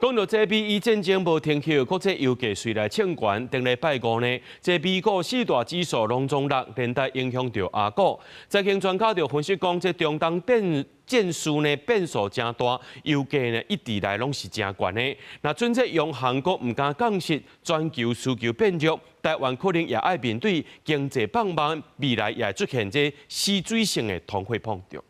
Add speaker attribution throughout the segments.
Speaker 1: 講到這美伊戰爭無停歇，國際油價隨來衝懸。頂禮拜五呢，這美股四大指數攏重落，連帶影響到亞股。財經專家就分析講，這中東戰事呢變數真大，油價呢一直來攏是真懸的。那準則用韓國唔敢降息，全球需求變弱，台灣可能也愛面對經濟放慢，未來也出現這死水性的通貨膨脹。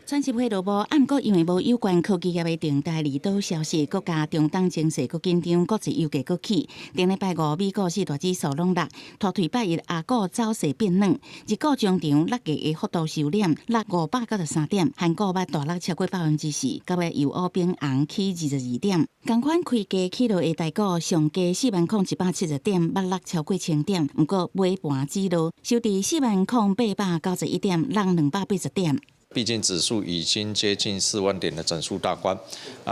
Speaker 2: 傳習會落幕，暗過因為無有關科技業的重大利多消息，國家中東情勢閣緊張，國際油價閣起。頂禮拜五，美股四大指數攏落，拖退拜一亞股走勢變軟，日股中場落價的幅度收斂，落593點，韓股捌大落超過4%，九月油烏冰紅起22點。同款開價起落的台股上加40170點，捌落超過1000點，不過尾盤止落，收佇40891點，落280點。
Speaker 3: 畢竟指數已經接近4萬點的整數大關，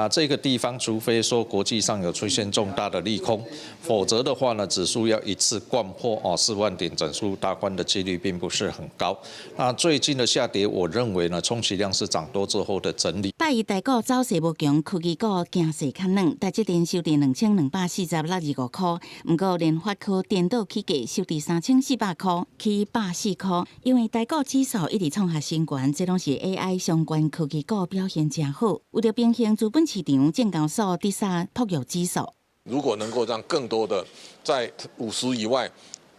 Speaker 3: 這個地方除非說國際上有出現重大的利空，否則的話呢，指數要一次摜破4萬點整數大關的幾率並不是很高。那最近的下跌，我認為呢，充其量是漲多之後的整理。
Speaker 2: 拜一台股走勢無強，科技股驚勢較軟，台積電收佇2240.25塊，不過聯發科電腦起價收佇3400塊，起104塊，因為台股指數一直創下新高，這攏是 AI 相關科技股表現真好，為了平衡資本市場，證交所直殺朴有指數。
Speaker 4: 如果能夠讓更多的在50以外，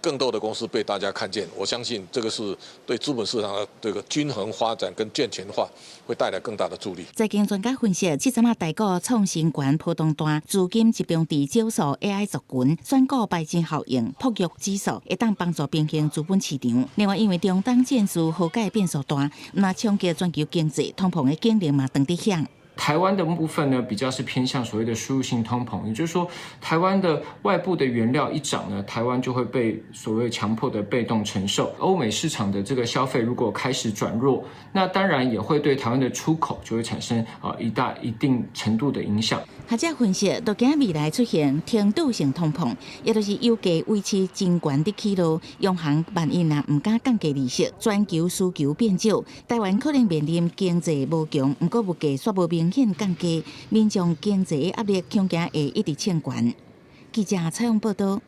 Speaker 4: 更多的公司被大家看見，我相信這個是對資本市場的這個均衡發展跟健全化會帶來更大的助力。
Speaker 2: 財經專家分析，這陣台股創新高波動大，資金集中佇少數 AI 族群，選股排擠效應，朴有指數會當幫助平衡資本市場。另外，因為中東戰事後改變數大，那衝擊全球經濟，通膨的經歷嘛當地響。
Speaker 5: 台灣的部分呢，比較是偏向所謂的輸入性通膨，也就是說，台灣的外部的原料一漲呢，台灣就會被所謂強迫的被動承受。歐美市場的這個消費如果開始轉弱，那當然也會對台灣的出口就會產生一定程度的影響。
Speaker 2: 學者分析，都驚未來出現程度性通膨，也就是油價維持真懸的起落，央行萬一若唔敢降低利息，全球需求變少，台灣可能面臨經濟無強，不過物價卻無明顯降低，民眾經濟的壓力恐驚會一直衝懸。記者採訪報道。